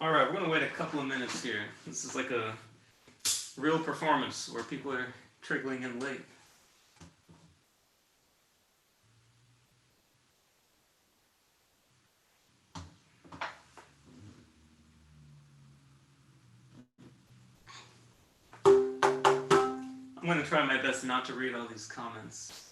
All right, we're going to wait a couple of minutes here. This is like a real performance where people are trickling in late. I'm going to try my best not to read all these comments.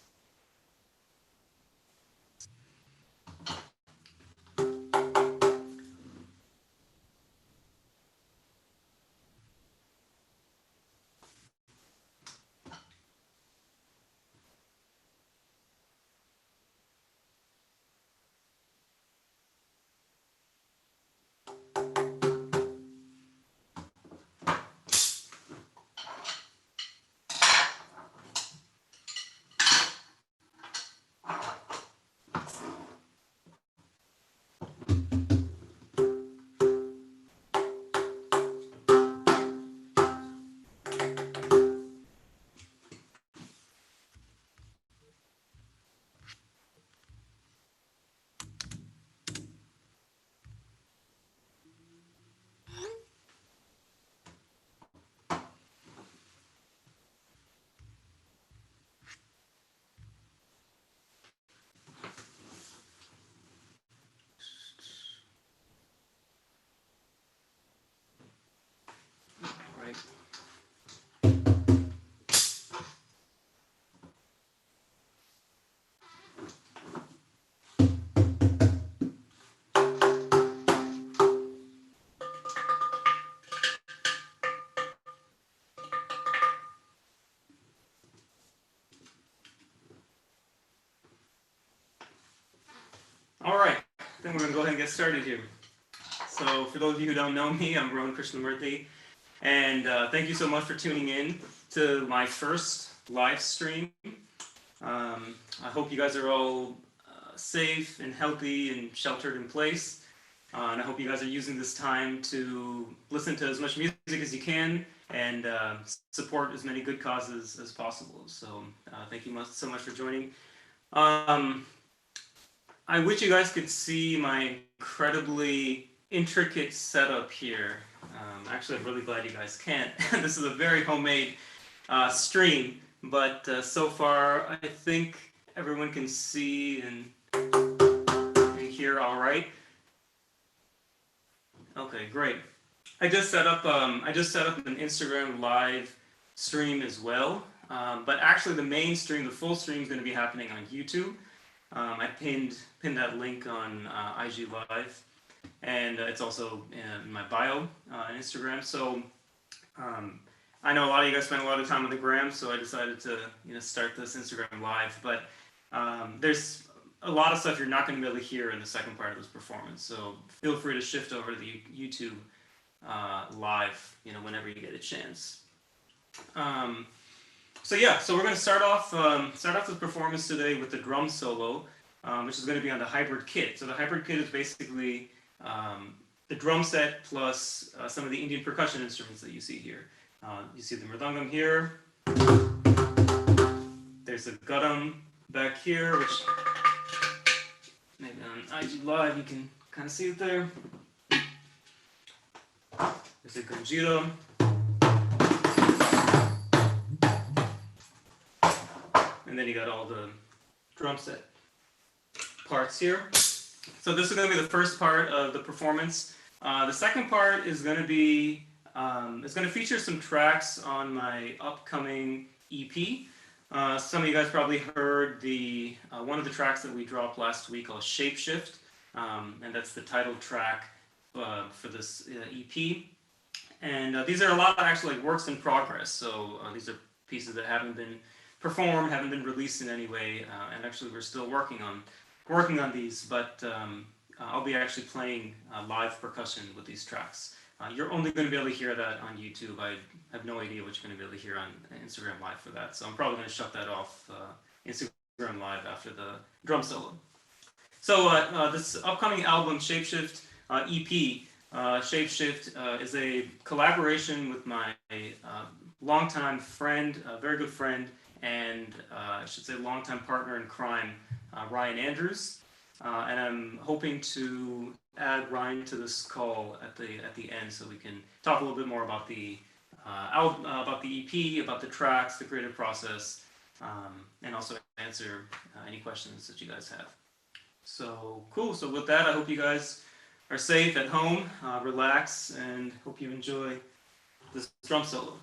All right. All right, then we're going to go ahead and get started here. So for those of you who don't know me, I'm Rohan Krishnamurthy, and thank you so much for tuning in to my first live stream. I hope you guys are all safe and healthy and sheltered in place. And I hope you guys are using this time to listen to as much music as you can and support as many good causes as possible. So thank you so much for joining. I wish you guys could see my incredibly intricate setup here. Actually, I'm really glad you guys can't. This is a very homemade stream, but so far I think everyone can see and hear all right. Okay, great. I just set up an Instagram live stream as well, but actually the main stream, the full stream, is going to be happening on YouTube. I pinned that link on IG Live, and it's also in my bio on Instagram. So I know a lot of you guys spend a lot of time on the gram, so I decided to start this Instagram Live. But there's a lot of stuff you're not going to be able to hear in the second part of this performance. So feel free to shift over to the YouTube Live, whenever you get a chance. So we're going to start off the performance today with the drum solo, which is going to be on the hybrid kit. So the hybrid kit is basically the drum set plus some of the Indian percussion instruments that you see here. You see the mridangam here. There's a gadam back here, which maybe on IG Live you can kind of see it there. There's a ganjira. And then you got all the drum set parts here. So this is going to be the first part of the performance. The second part is going to be, it's going to feature some tracks on my upcoming EP. Some of you guys probably heard one of the tracks that we dropped last week called Shapeshift, and that's the title track for this EP. And these are a lot of actually works in progress. So these are pieces that haven't been performed, haven't been released in any way, and actually we're still working on these. But I'll be actually playing live percussion with these tracks. You're only going to be able to hear that on YouTube. I have no idea what you're going to be able to hear on Instagram Live for that. So I'm probably going to shut that off Instagram Live after the drum solo. So this upcoming album, Shapeshift EP, Shapeshift is a collaboration with my longtime friend, a very good friend, and I should say longtime partner in crime, Ryan Andrews. and I'm hoping to add Ryan to this call at the end so we can talk a little bit more about the about the EP, about the tracks, the creative process, and also answer any questions that you guys have. So cool. So with that, I hope you guys are safe at home, relax, and hope you enjoy this drum solo.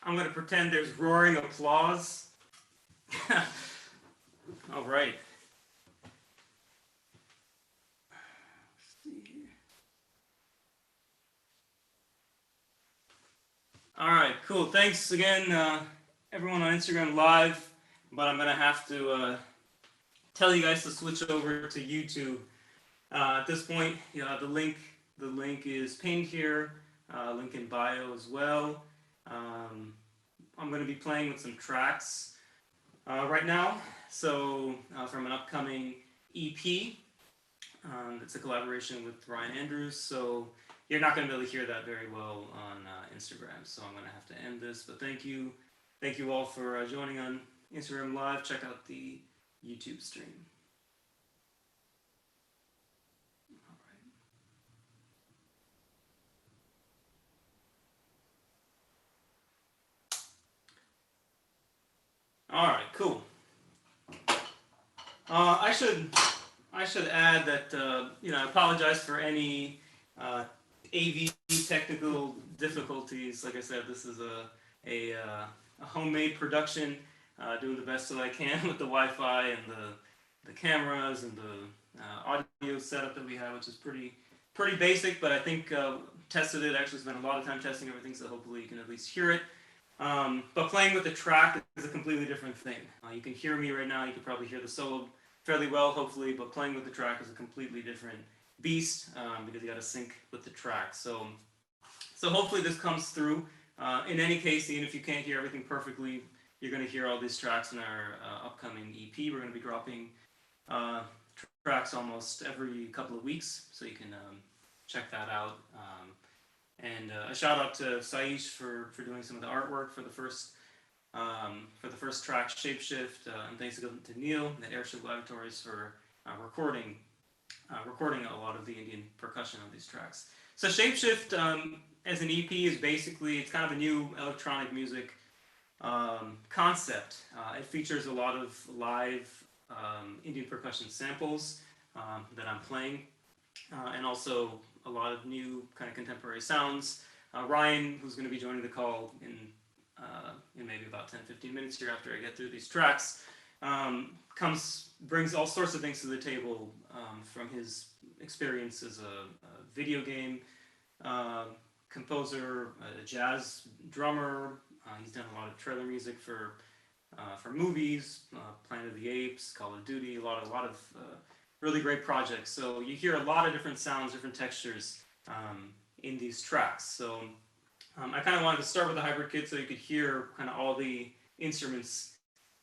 I'm going to pretend there's roaring applause. All right. All right, cool. Thanks again, everyone on Instagram Live. But I'm going to have to tell you guys to switch over to YouTube. At this point, the link is pinned here. Link in bio as well. I'm going to be playing with some tracks right now. So from an upcoming EP. It's a collaboration with Ryan Andrews, so you're not going to be able to hear that very well on Instagram. So I'm going to have to end this. But thank you all for joining on Instagram Live. Check out the YouTube stream. All right, cool. I should add that I apologize for any AV technical difficulties. Like I said, this is a homemade production, doing the best that I can with the Wi-Fi and the cameras and the audio setup that we have, which is pretty basic. But I think tested it. Actually, spent a lot of time testing everything, so hopefully you can at least hear it. But playing with the track is a completely different thing. You can hear me right now. You can probably hear the solo fairly well, hopefully. But playing with the track is a completely different beast, because you got to sync with the track. So hopefully this comes through. In any case, even if you can't hear everything perfectly, you're going to hear all these tracks in our upcoming EP. We're going to be dropping tracks almost every couple of weeks, so you can check that out. And a shout out to Saish for doing some of the artwork for the first track, Shapeshift, and thanks to Neil at Airship Laboratories for recording a lot of the Indian percussion on these tracks. So Shapeshift as an EP is basically, it's kind of a new electronic music concept. It features a lot of live Indian percussion samples that I'm playing, and also a lot of new kind of contemporary sounds. Ryan, who's going to be joining the call in maybe about 10-15 minutes here after I get through these tracks, brings all sorts of things to the table from his experience as a video game composer, a jazz drummer. He's done a lot of trailer music for movies, Planet of the Apes, Call of Duty, a lot of really great projects. So you hear a lot of different sounds, different textures in these tracks. So I kind of wanted to start with the hybrid kit so you could hear kind of all the instruments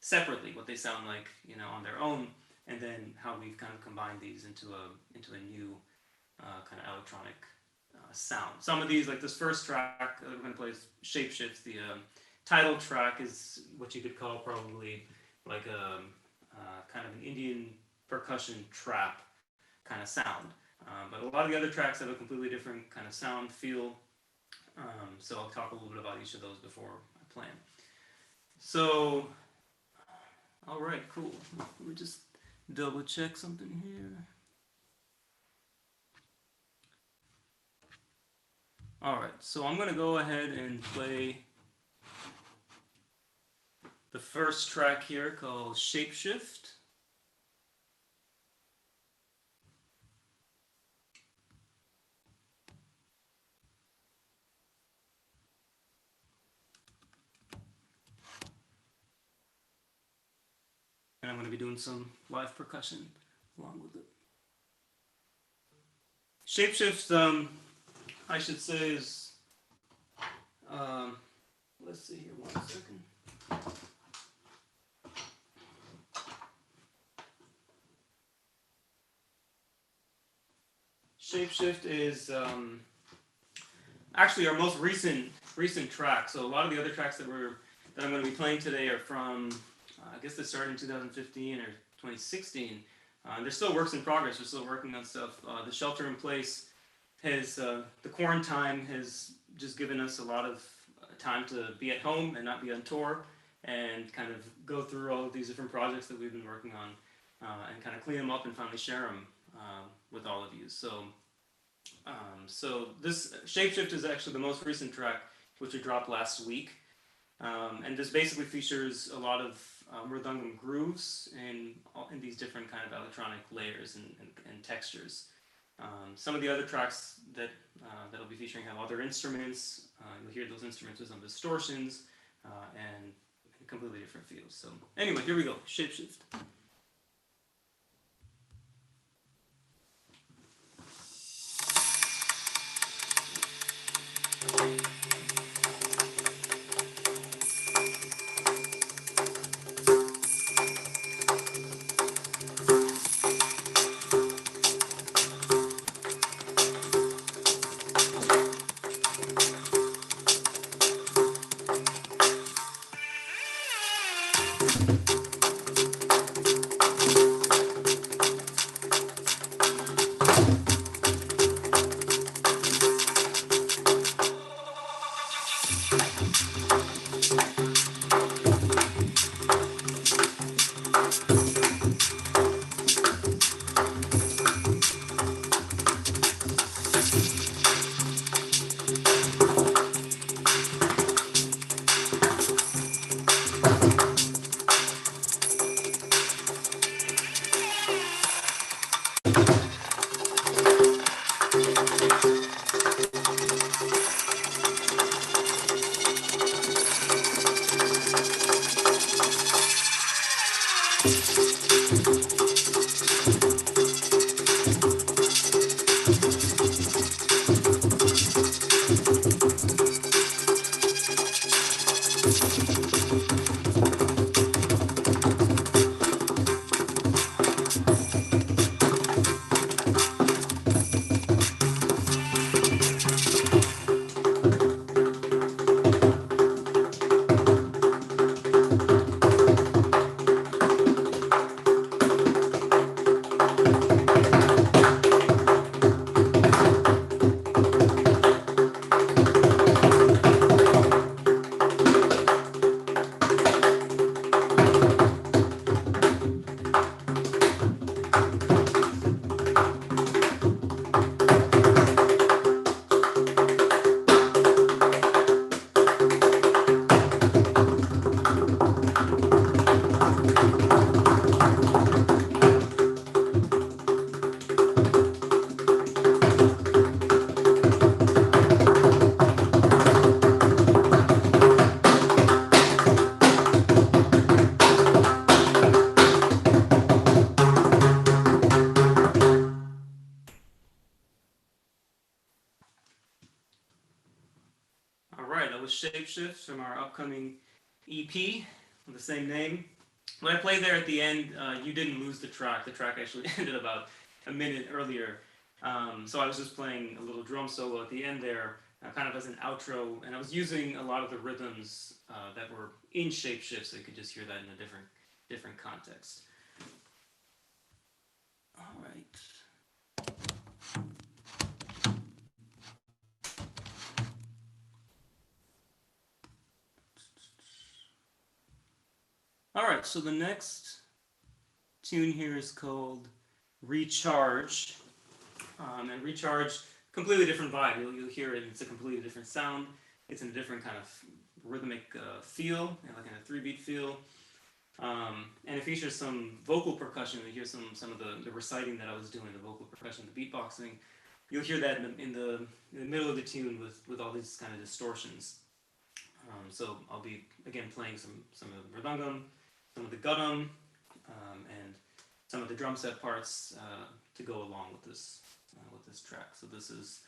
separately, what they sound like, on their own, and then how we've kind of combined these into a new kind of electronic sound. Some of these, like this first track that we're going to play is Shapeshift. The title track is what you could call probably like a kind of an Indian percussion trap kind of sound. But a lot of the other tracks have a completely different kind of sound, feel. So I'll talk a little bit about each of those before I plan. So, all right, cool. Let me just double check something here. All right, so I'm going to go ahead and play the first track here called Shapeshift. And I'm going to be doing some live percussion along with it. Shapeshift, I should say, is, let's see here, 1 second. Shapeshift is actually our most recent track. So a lot of the other tracks that I'm going to be playing today are from, I guess they started in 2015 or 2016. They're still works in progress. We're still working on stuff. The shelter in place the quarantine has just given us a lot of time to be at home and not be on tour, and kind of go through all of these different projects that we've been working on, and kind of clean them up and finally share them with all of you. So this Shapeshift is actually the most recent track, which we dropped last week. And this basically features a lot of mridangam grooves in these different kind of electronic layers and textures. Some of the other tracks that I'll be featuring have other instruments. You'll hear those instruments with some distortions and completely different feels. So anyway, here we go, Shapeshift. was Shapeshift from our upcoming EP with the same name. When I played there at the end, you didn't lose the track. The track actually ended about a minute earlier. So I was just playing a little drum solo at the end there, kind of as an outro, and I was using a lot of the rhythms that were in Shapeshift, so you could just hear that in a different context. All right. All right, so the next tune here is called Recharge. And Recharge, completely different vibe. You'll hear it, it's a completely different sound. It's in a different kind of rhythmic feel, like in a 3-beat feel. And it features some vocal percussion. You hear some of the reciting that I was doing, the vocal percussion, the beatboxing. You'll hear that in the middle of the tune with all these kind of distortions. So I'll be, again, playing some of the mridangam, some of the guttum, and some of the drum set parts to go along with this track. So this is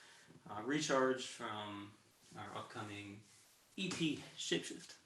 Recharge from our upcoming EP, Shapeshift.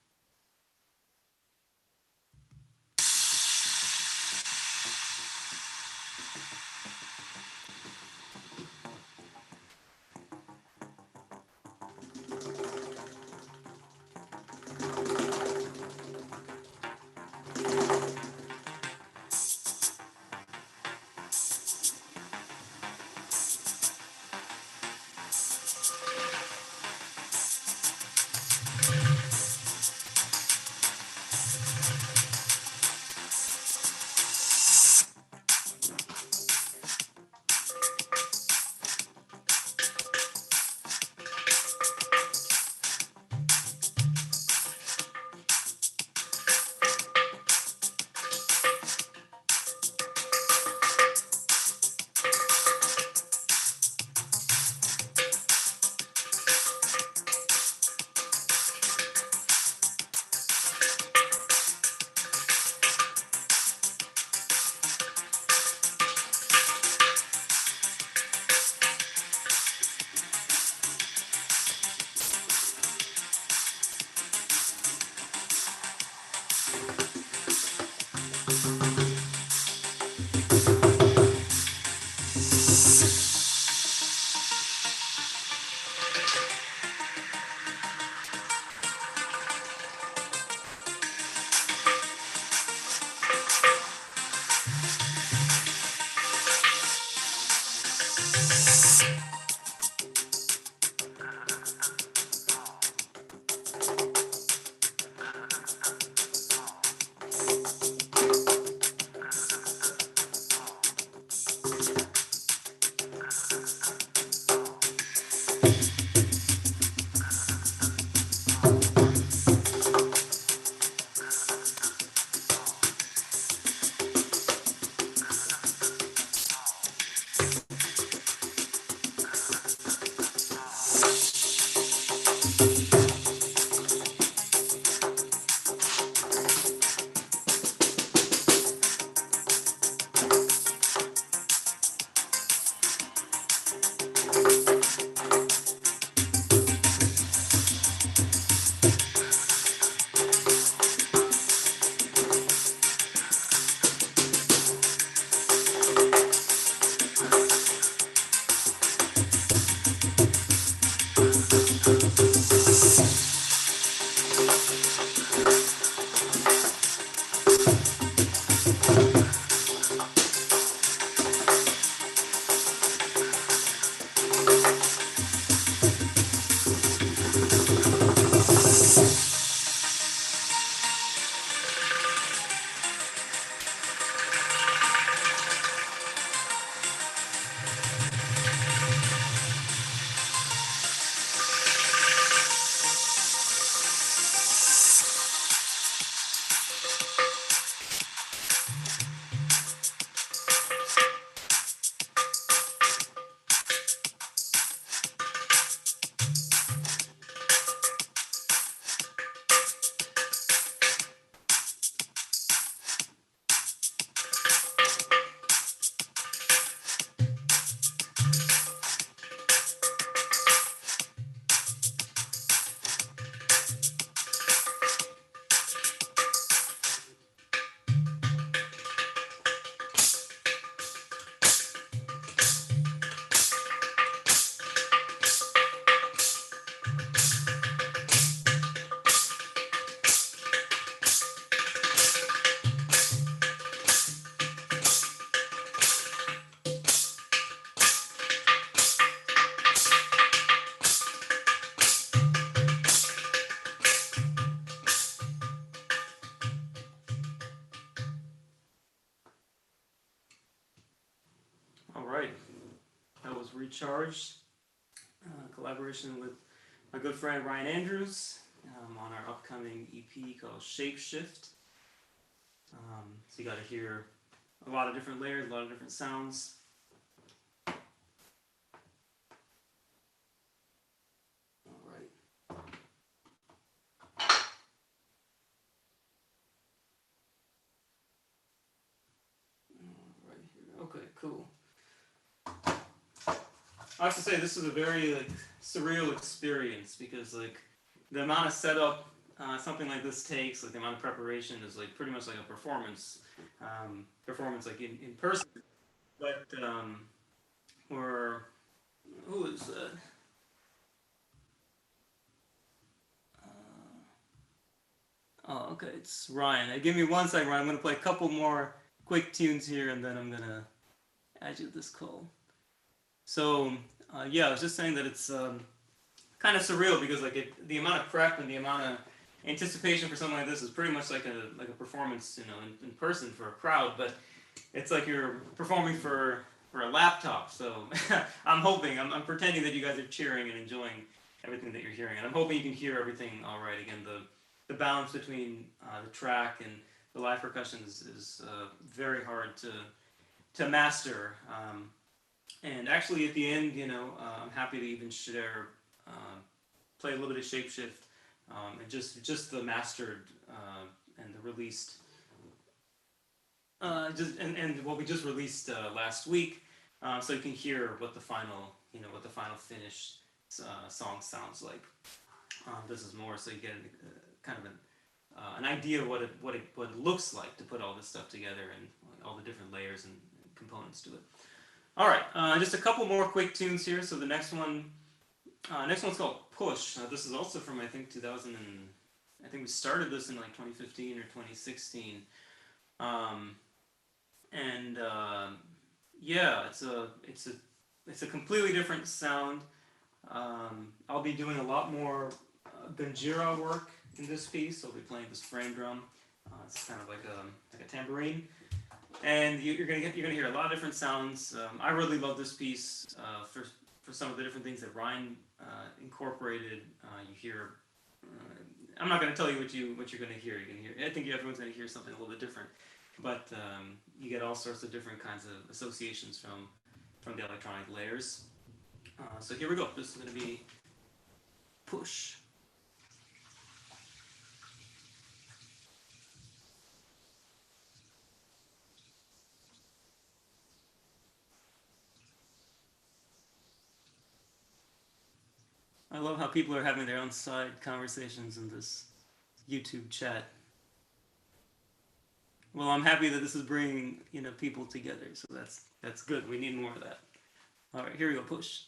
called Recharged, collaboration with my good friend Ryan Andrews on our upcoming EP called Shapeshift. So you got to hear a lot of different layers, a lot of different sounds. Okay, cool. I have to say this is a very like surreal experience because like the amount of setup something like this takes, like the amount of preparation is like pretty much like a performance, like in person. But or who is that? Oh, okay, it's Ryan. Give me 1 second, Ryan. I'm gonna play a couple more quick tunes here, and then I'm gonna add you to this call. So yeah, I was just saying that it's kind of surreal because like the amount of prep and the amount of anticipation for something like this is pretty much like a performance, you know, in person for a crowd, but it's like you're performing for a laptop. So I'm pretending that you guys are cheering and enjoying everything that you're hearing, and I'm hoping you can hear everything all right. Again, the balance between the track and the live percussion is very hard to master. And actually, at the end, you know, I'm happy to even share, play a little bit of Shapeshift, and just the mastered and the released, and what we just released last week, so you can hear what the final, you know, what the final finished song sounds like. This is more so you get kind of an idea of what it looks like to put all this stuff together and all the different layers and components to it. All right, just a couple more quick tunes here. So the next one's called Push. This is also from I think 2000 and I think we started this in like 2015 or 2016. Yeah, it's a completely different sound. I'll be doing a lot more Ganjira work in this piece. I'll be playing this frame drum. It's kind of like a tambourine. And you're gonna hear a lot of different sounds. I really love this piece for some of the different things that Ryan incorporated. You hear. I'm not gonna tell you what you're gonna hear. You're gonna hear. I think everyone's gonna hear something a little bit different, but you get all sorts of different kinds of associations from the electronic layers. So here we go. This is gonna be Push. I love how people are having their own side conversations in this YouTube chat. Well, I'm happy that this is bringing, you know, people together, so that's good. We need more of that. All right, here we go. Push.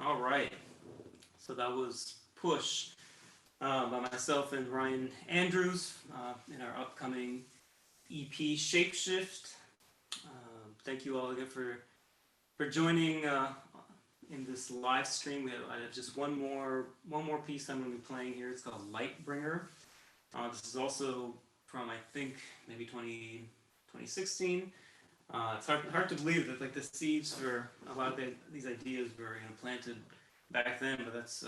All right. So that was Push by myself and Ryan Andrews in our upcoming EP Shapeshift. Thank you all again for joining in this live stream. I have just one more piece I'm going to be playing here. It's called Lightbringer. This is also from I think maybe 2016. It's hard to believe that like the seeds for a lot of these ideas were planted back then, but that's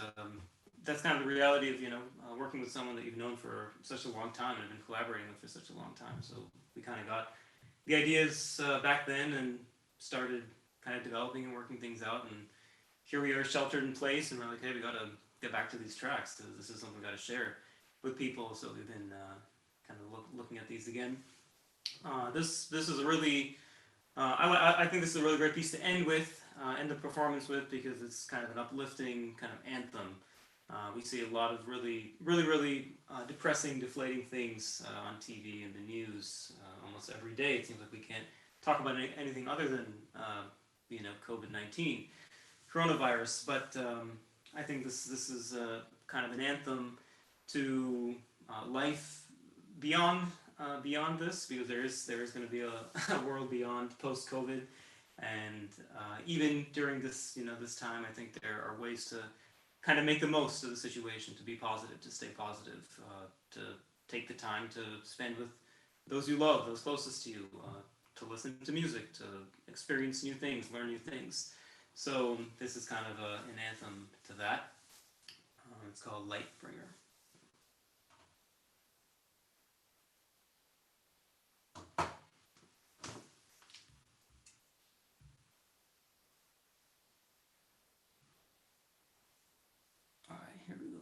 kind of the reality of working with someone that you've known for such a long time and have been collaborating with for such a long time. So we kind of got the ideas back then and started kind of developing and working things out, and here we are sheltered in place, and we're like, hey, we got to get back to these tracks. This is something we got to share with people. So we've been kind of looking at these again. This is a really I think this is a really great piece to end with, end the performance with, because it's kind of an uplifting kind of anthem. We see a lot of really depressing, deflating things on TV and the news almost every day. It seems like we can't talk about anything other than COVID-19, coronavirus. But I think this is kind of an anthem to life beyond this, because there is going to be a world beyond post-COVID, and even during this this time, I think there are ways to kind of make the most of the situation, to be positive, to stay positive, to take the time to spend with those you love, those closest to you, to listen to music, to experience new things, learn new things. So this is kind of an anthem to that. It's called Lightbringer. Here we go.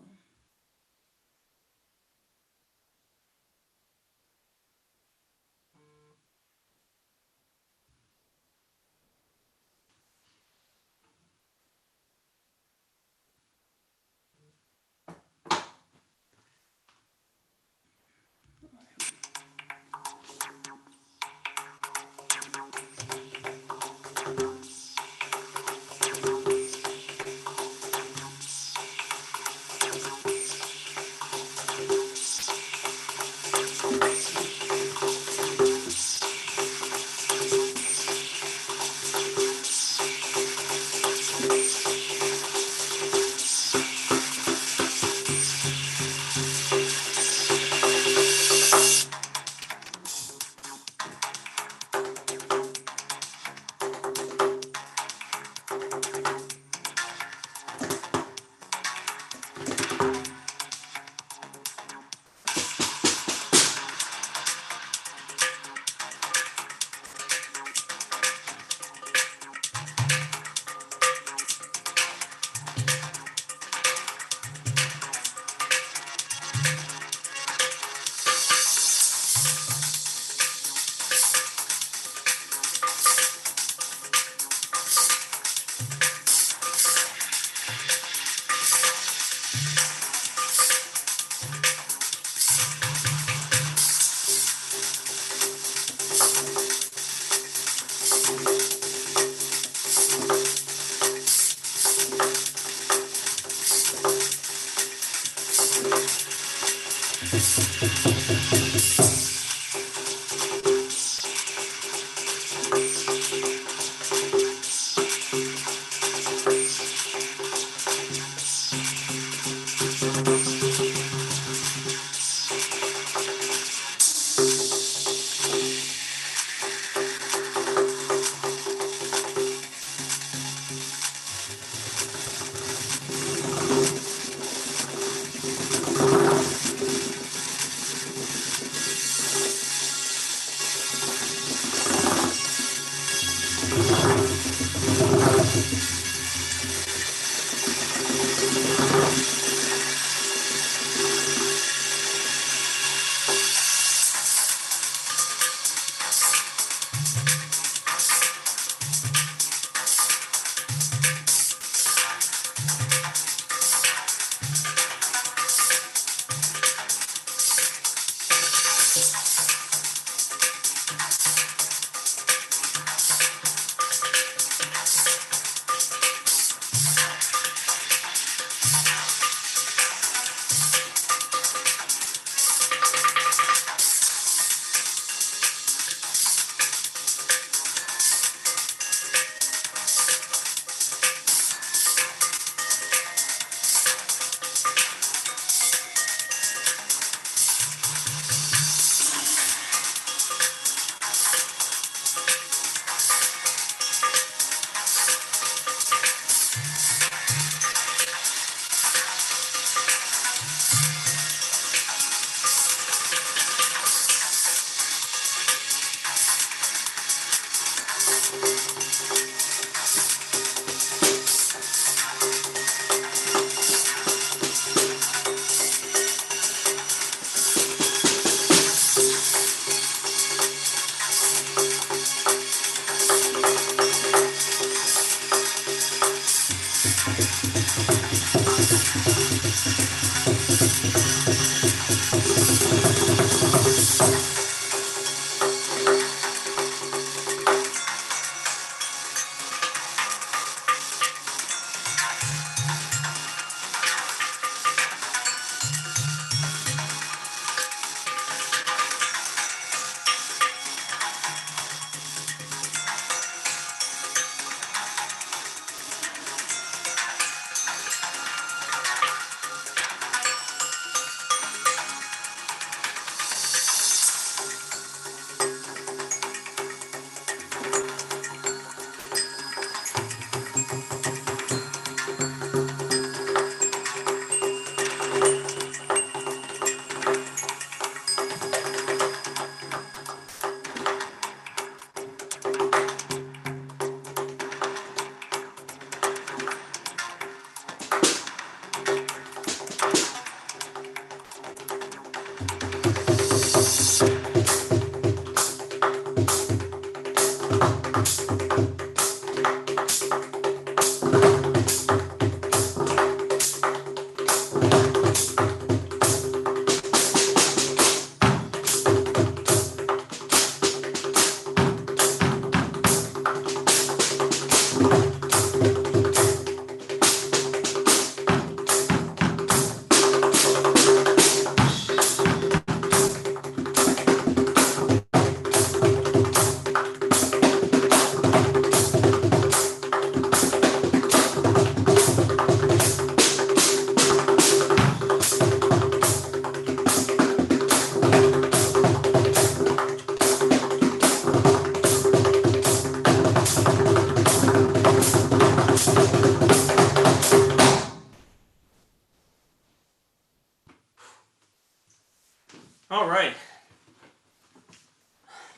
All right.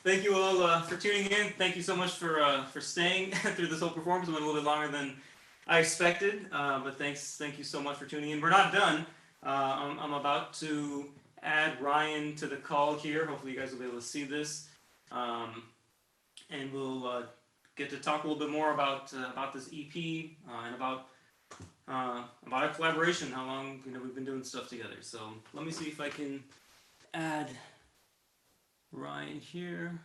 Thank you all for tuning in. Thank you so much for staying through this whole performance. It went a little bit longer than I expected, but thank you so much for tuning in. We're not done. I'm about to add Ryan to the call here. Hopefully you guys will be able to see this, and we'll get to talk a little bit more about this EP and about our collaboration. How long we've been doing stuff together. So let me see if I can add Ryan here.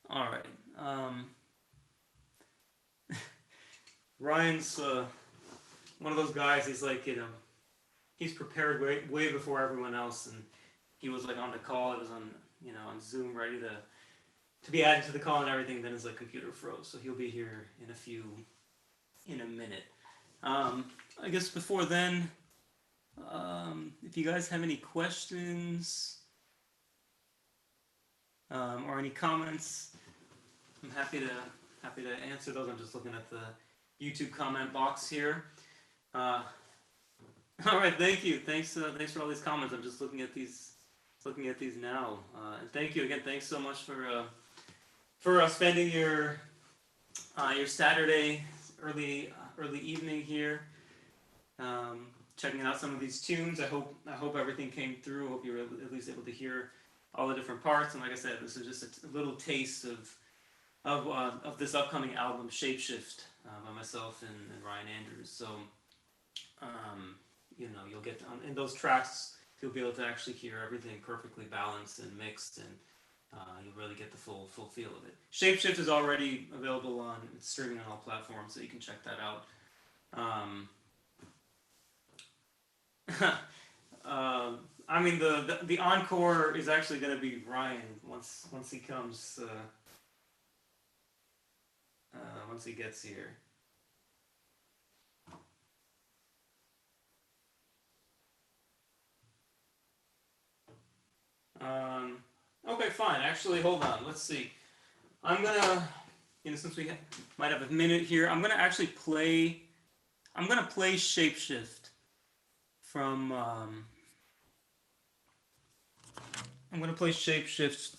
All right. Ryan's one of those guys. He's like, he's prepared way before everyone else, and he was like on the call. It was on on Zoom, ready to be added to the call and everything. Then his like computer froze, so he'll be here in a minute. I guess before then, if you guys have any questions or any comments, I'm happy to answer those. I'm just looking at the YouTube comment box here. All right, thank you. Thanks for all these comments. I'm just looking at these now. And thank you again. Thanks so much for spending your Saturday early evening here, checking out some of these tunes. I hope everything came through. I hope you were at least able to hear all the different parts. And like I said, this is just a little taste of this upcoming album, Shapeshift, by myself and Ryan Andrews. So you'll get in those tracks, you'll be able to actually hear everything perfectly balanced and mixed, and you'll really get the full feel of it. Shapeshift is already available it's streaming on all platforms, so you can check that out. I mean, the encore is actually going to be Ryan once he comes, once he gets here. Okay, fine. Actually, hold on. Let's see. I'm gonna, since we might have a minute here, I'm gonna actually play. I'm gonna play Shapeshift from. I'm gonna play Shapeshift,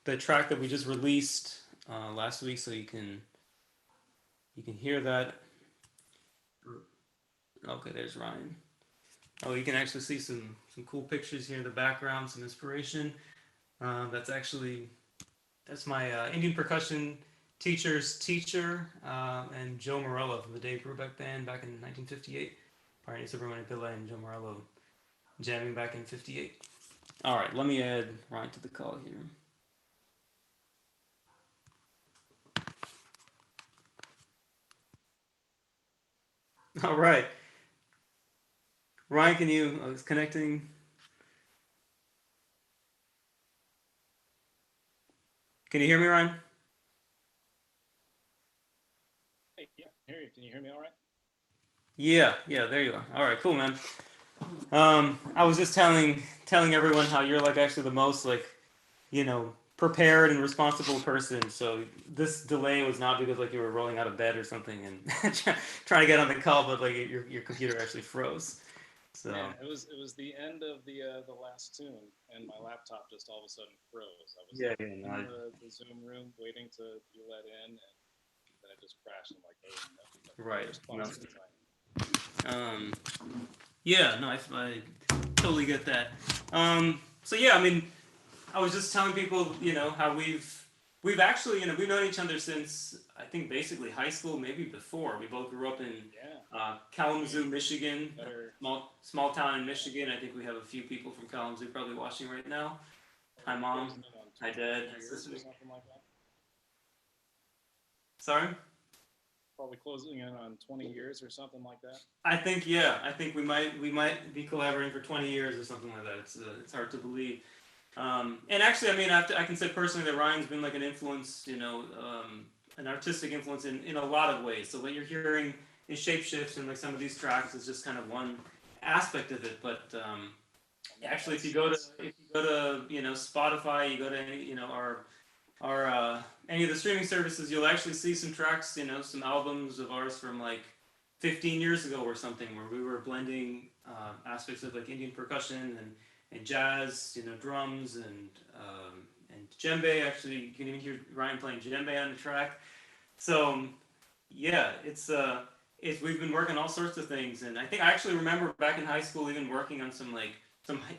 the track that we just released last week, so you can hear that. Okay, there's Ryan. Oh, you can actually see some cool pictures here in the background, some inspiration. That's actually that's my Indian percussion teacher's teacher, and Joe Morello from the Dave Brubeck Band back in 1958. Parani Subramanian Pillai and Joe Morello jamming back in '58. All right, let me add Ryan to the call here. All right, Ryan, can you? I was connecting. Can you hear me, Ryan? Hey, yeah, I hear you. Can you hear me all right? Yeah, there you are. All right, cool, man. I was just telling everyone how you're like actually the most like prepared and responsible person. So this delay was not because like you were rolling out of bed or something and trying to get on the call, but like your computer actually froze. So Man, it was the end of the last tune, and my laptop just all of a sudden froze. I was yeah, like yeah, in no, the Zoom room waiting to be let in, and then it just crashed. I'm like, oh no, but right. first No. class this time. Um, yeah, no, I totally get that. So yeah, I mean, I was just telling people, how we've actually, we've known each other since I think basically high school, maybe before. We both grew up in Yeah, Kalamazoo, we Michigan, better. small town in Yeah, Michigan. I think we have a few people from Kalamazoo probably watching right now. Hi, we're mom. closing in on Hi, 20 dad. Hi, years sister. or something like that. Sorry. Probably closing in on 20 years or something like that. I think yeah. I think we might be collaborating for 20 years or something like that. It's hard to believe. And actually, I mean, I can say personally that Ryan's been like an influence, an artistic influence in a lot of ways. So what you're hearing in Shapeshifts and like some of these tracks is just kind of one aspect of it. But Oh man, actually, if you go to Spotify, you go to our any of the streaming services, you'll actually see some tracks, some albums of ours from like 15 years ago or something, where we were blending aspects of like Indian percussion and jazz, drums and djembe. Actually, you can even hear Ryan playing djembe on the track. So yeah, it's we've been working all sorts of things, and I think I actually remember back in high school even working on some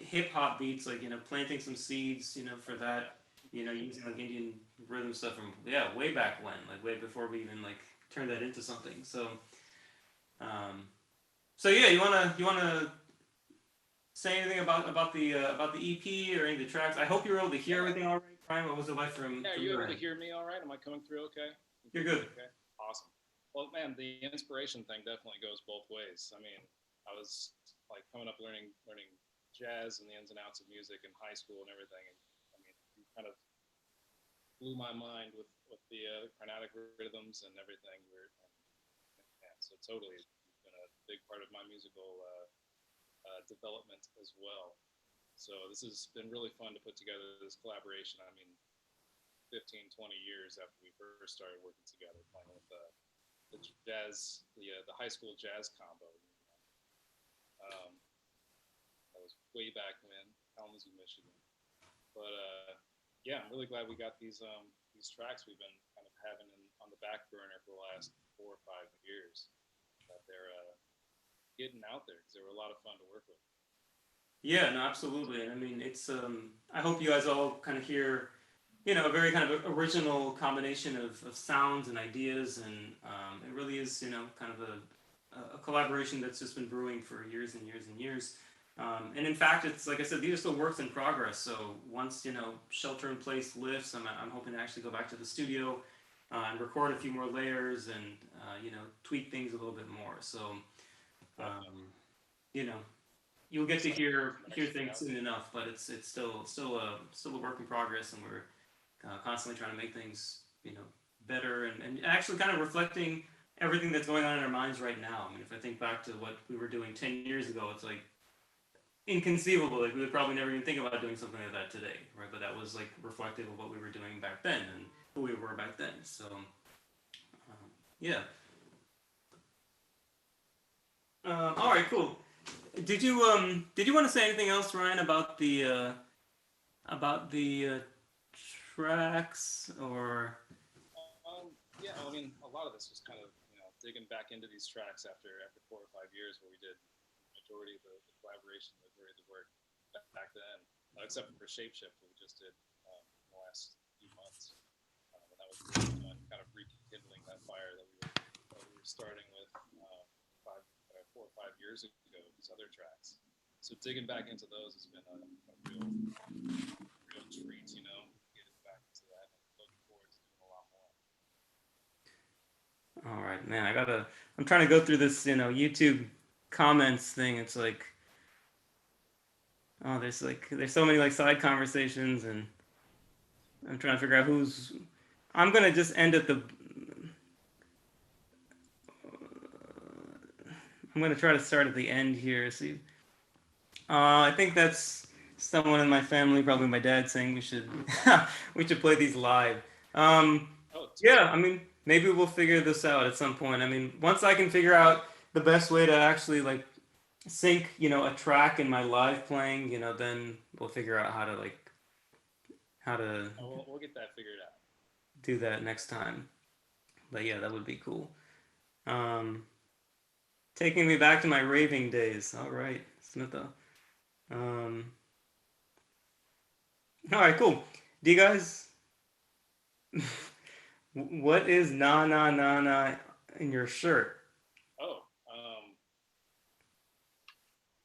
hip hop beats, like planting some seeds, for that, using like Indian rhythm stuff from way back when, like way before we even like turned that into something. Um, so yeah, you wanna say anything about the EP or any of the tracks? I hope you were able to hear Yeah, everything all right, Brian. What was it like from yeah. Are from you your able to end? hear me all right? Am I coming through okay? You You're can hear me good. okay? Awesome. Well, man, the inspiration thing definitely goes both ways. I mean, I was like coming up learning jazz and the ins and outs of music in high school and everything, and I mean, you kind of blew my mind with the carnatic rhythms and everything. And so totally, it's been a big part of my musical development as well. So this has been really fun to put together this collaboration. I mean, 15, 20 years after we first started working together, playing with the jazz, the high school jazz combo. That was way back when, Kalamazoo, Michigan. But yeah, I'm really glad we got these tracks we've been kind of having on the back burner for the last 4 or 5 years. That they're getting out there because they were a lot of fun to work with. Yeah, no, absolutely. And I mean, I hope you guys all kind of hear, a very kind of original combination of sounds and ideas, and it really is, kind of a collaboration that's just been brewing for years and years and years. And in fact, it's like I said, these are still works in progress. So once shelter in place lifts, I'm hoping to actually go back to the studio and record a few more layers and tweak things a little bit more. So Definitely. um, you know you'll get to Excited for hear this hear next things reality. soon enough, but it's still a work in progress, and we're constantly trying to make things better and actually kind of reflecting everything that's going on in our minds right now. I mean, if I think back to what we were doing 10 years ago, it's like inconceivable. Like we would probably never even think about doing something like that today, right? But that was like reflective of what we were doing back then and who we were back then. So yeah. All right, cool. Did you want to say anything else, Ryan, about the tracks or? Yeah, well, I mean, a lot of this was kind of digging back into these tracks after 4 or 5 years where we did majority of the collaboration, the majority of the work back then, except for Shapeshift, what we just did in the last few months, and that was really fun, kind of rekindling that fire that we were starting with 4 or 5 years ago. These other tracks, so digging back into those has been a real treat, getting back into that and looking forward to doing a lot more. All right, man. I'm trying to go through this, YouTube comments thing. It's like, oh, there's so many like side conversations, and I'm trying to figure out who's. I'm gonna just end at the. I'm gonna try to start at the end here. See, I think that's someone in my family, probably my dad, saying we should we should play these live. Um, Oh, yeah, I mean, maybe we'll figure this out at some point. I mean, once I can figure out the best way to actually like sync, a track in my live playing, then we'll figure out how to we'll get that figured out. do that next time. But yeah, that would be cool. Um, taking me back to my raving days. All right, Smitha. Um, all right, cool. Do you guys, what is na na na na in your shirt? Oh,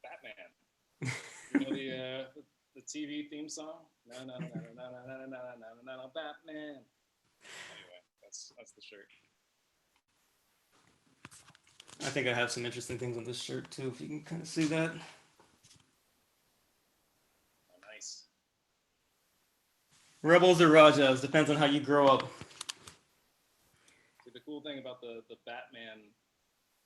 Batman. You know the TV theme song? No, no, no, no, no, no, no, no, no, no, no, Batman. Anyway, that's the shirt. I think I have some interesting things on this shirt too, if you can kind of see that. Oh, nice. Rebels or Rajas, depends on how you grow up. See, the cool thing about the Batman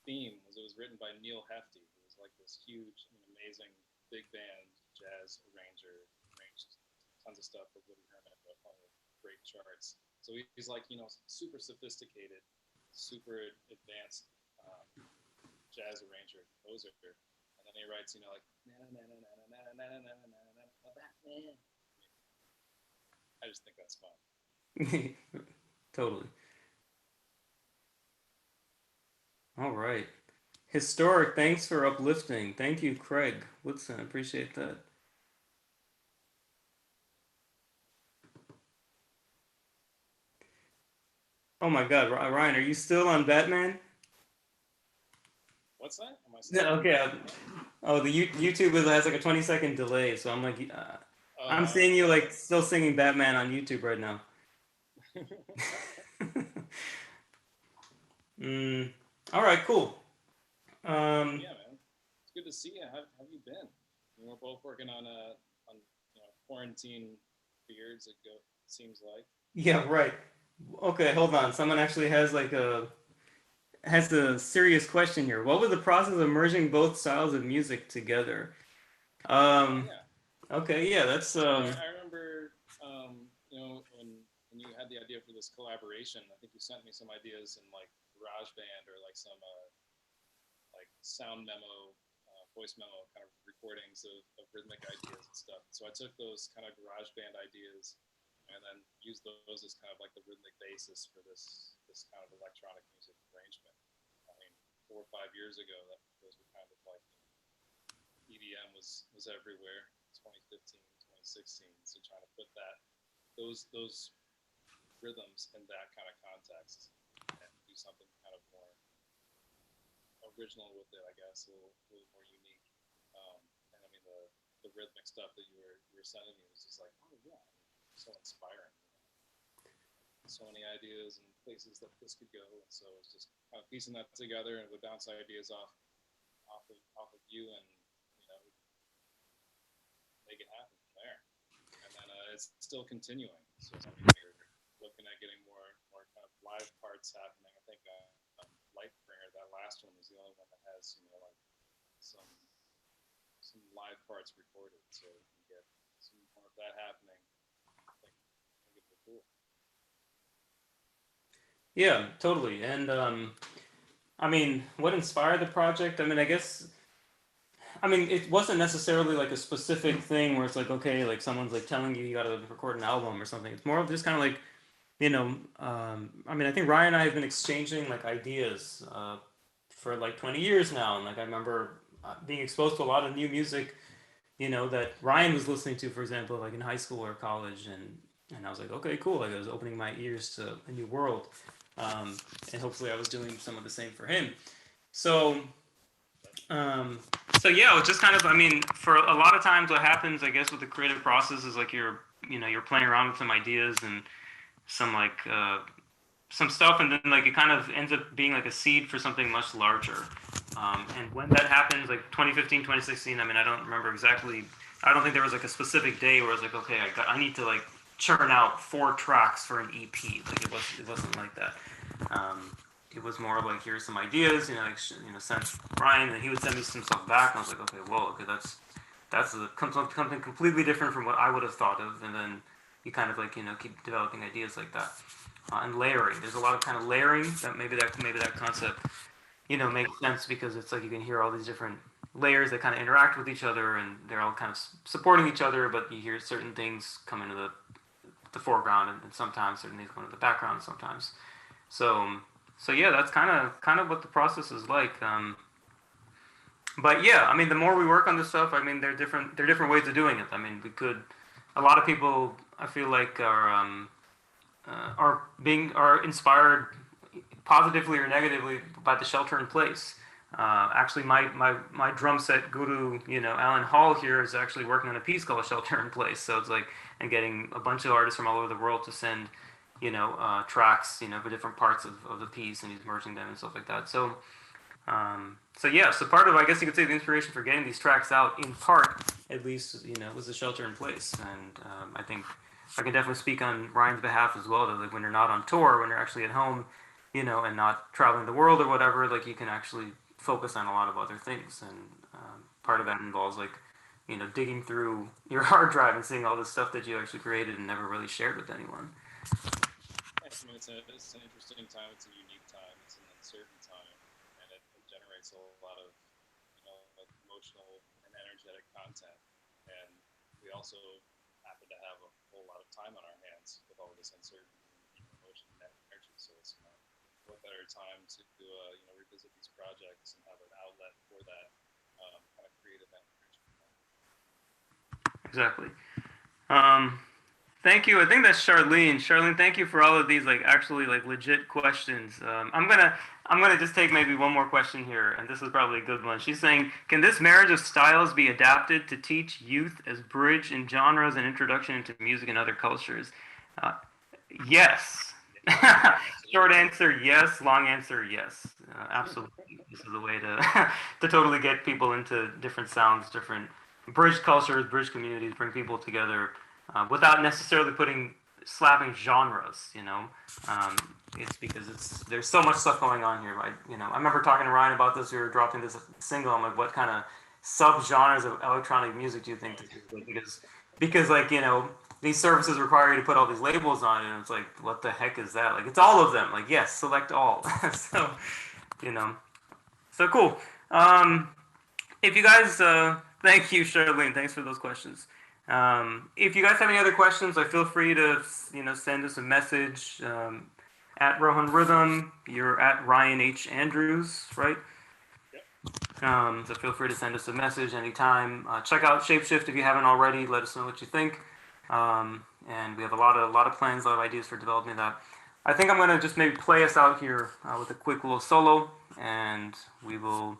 theme was it was written by Neil Hefti, who was like this huge, amazing big band jazz arranger, arranged tons of stuff for Woody Herman, but on great charts. So he's like super sophisticated, super advanced jazz arranger, composer, and then he writes like Batman. I just think that's fun. Totally. All right. Historic, thanks for uplifting. Thank you, Craig Woodson. I appreciate that. Oh my God, Ryan, are you still on Batman? What's that? Am I Yeah, still? okay. Oh, the YouTube has like a 20-second delay, so I'm like, I'm seeing you like still singing Batman on YouTube right now. mm, all right, cool. Yeah, man. It's good to see you. How have you been? We're both working on quarantine beards. Seems like. Yeah, right. Okay, hold on. Someone actually has a serious question here. What was the process of merging both styles of music together? Oh Um, yeah. okay, yeah, that's I remember, when you had the idea for this collaboration. I think you sent me some ideas in like GarageBand or like some like sound memo, voice memo kind of recordings of rhythmic ideas and stuff. So I took those kind of GarageBand ideas and then used those as kind of like the rhythmic basis for this kind of electronic music arrangement. I mean, 4 or 5 years ago, those were kind of like EDM was everywhere. 2015, 2016. So trying to put those rhythms in that kind of context and do something kind of more original with it, I guess, a little more unique. And I mean, the rhythmic stuff that you were sending me was just like, oh yeah, so inspiring. So many ideas and places that this could go, and so it's just kind of piecing that together and would bounce ideas off of you, and make it happen from there. And then it's still continuing. So I mean, we're looking at getting more kind of live parts happening. I think Lightbringer, that last one, is the only one that has like some some live parts recorded, so we can get some more of that happening. I think it'd be cool. Yeah, totally. And I mean, what inspired the project? I mean, I guess, I mean, it wasn't necessarily like a specific thing where it's like, okay, like someone's like telling you got to record an album or something. It's more of just kind of like, I mean, I think Ryan and I have been exchanging like ideas for like 20 years now. And like, I remember being exposed to a lot of new music, that Ryan was listening to, for example, like in high school or college. And I was like, okay, cool. Like, I was opening my ears to a new world. Um, and hopefully I was doing some of the same for him. So, um, so yeah, it was just kind of, I mean, for a lot of times what happens, I guess, with the creative process is like you're playing around with some ideas and some like some stuff, and then like it kind of ends up being like a seed for something much larger. And when that happens, like 2015, 2016, I mean, I don't remember exactly. I don't think there was like a specific day where I was like, okay, I need to like churn out 4 tracks for an EP. Like it wasn't like that. It was more like, here's some ideas, like, send Brian, and he would send me some stuff back, and I was like, okay, whoa, okay, that's something completely different from what I would have thought of, and then you kind of like keep developing ideas like that, and layering. There's a lot of kind of layering that maybe that concept makes sense, because it's like you can hear all these different layers that kind of interact with each other, and they're all kind of supporting each other, but you hear certain things come into the foreground, and sometimes certain things go into the background sometimes. So so yeah, that's kind of what the process is like. But yeah, I mean, the more we work on this stuff, I mean, there are different ways of doing it. I mean, a lot of people, I feel like, are inspired positively or negatively by the shelter in place. Actually, my drum set guru, Alan Hall here, is actually working on a piece called Shelter in Place. So it's like, and getting a bunch of artists from all over the world to send, tracks, for different parts of the piece, and he's merging them and stuff like that. So yeah, so part of, I guess you could say, the inspiration for getting these tracks out, in part, at least, was the shelter in place. And I think I can definitely speak on Ryan's behalf as well, that like when you're not on tour, when you're actually at home, and not traveling the world or whatever, like you can actually focus on a lot of other things. And part of that involves like, digging through your hard drive and seeing all the stuff that you actually created and never really shared with anyone. I mean, it's an interesting time. It's a unique time. It's an uncertain time, and it generates a lot of like emotional and energetic content. And we also happen to have a whole lot of time on our hands with all of this uncertainty and emotion and energy. So it's what better time to revisit these projects and have an outlet for that kind of creative energy. Exactly. Um, Thank you. I think that's Charlene. Charlene, thank you for all of these like actually like legit questions. I'm gonna just take maybe one more question here, and this is probably a good one. She's saying, can this marriage of styles be adapted to teach youth as bridge in genres and introduction into music and other cultures? Uh, yes. Short answer, yes. Long answer, yes. Absolutely. This is a way to to totally get people into different sounds, different bridge cultures, bridge communities, bring people together without necessarily slapping genres. Um, it's because there's so much stuff going on here. I remember talking to Ryan about this. We were dropping this single. I'm like, what kind of sub-genres of electronic music do you think this is? Like, because like these services require you to put all these labels on it, and it's like, what the heck is that? Like, it's all of them. Like, yes, select all. So you know so cool. um if you guys, thank you, Charlene. Thanks for those questions. If you guys have any other questions, feel free to send us a message at Rohan Rhythm. You're at Ryan H Andrews, right? So feel free to send us a message anytime. Check out Shapeshift if you haven't already. Let us know what you think. And we have a lot of plans, a lot of ideas for developing that. I think I'm gonna just maybe play us out here with a quick little solo, and we will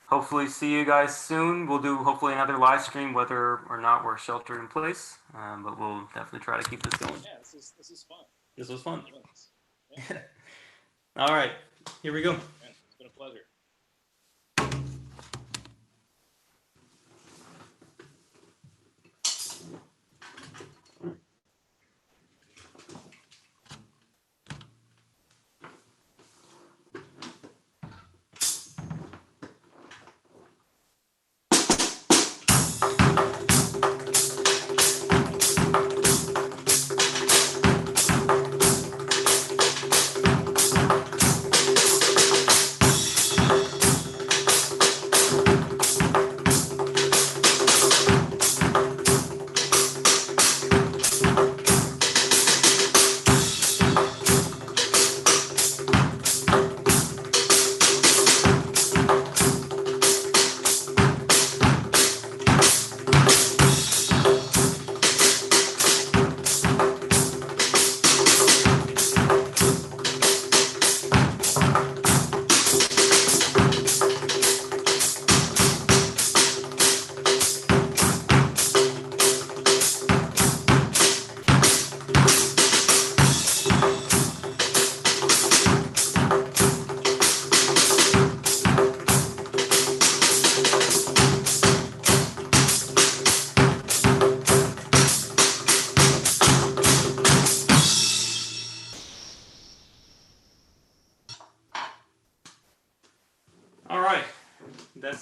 hopefully see you guys soon. We'll do hopefully another live stream, whether or not we're sheltered in place. But we'll definitely try to keep this going. Yeah, this is fun. This was fun. Yeah. All right, here we go. Man, it's been a pleasure.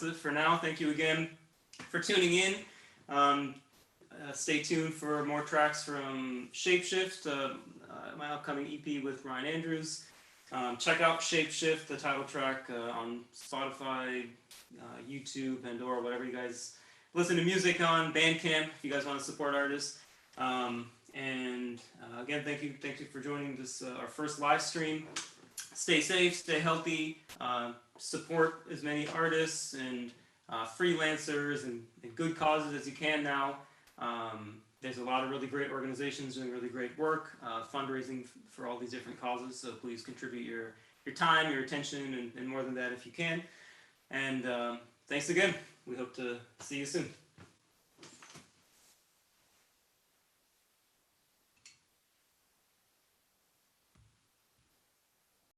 it for now. Thank you again for tuning in. Stay tuned for more tracks from Shapeshift, my upcoming EP with Ryan Andrews. Check out Shapeshift, the title track, on Spotify, YouTube, Pandora, whatever you guys listen to music on, Bandcamp, if you guys want to support artists. Again, thank you for joining this our first live stream. Stay safe, stay healthy, support as many artists and freelancers and good causes as you can now. There's a lot of really great organizations doing really great work, fundraising for all these different causes. So please contribute your time, your attention, and more than that if you can. And thanks again. We hope to see you soon.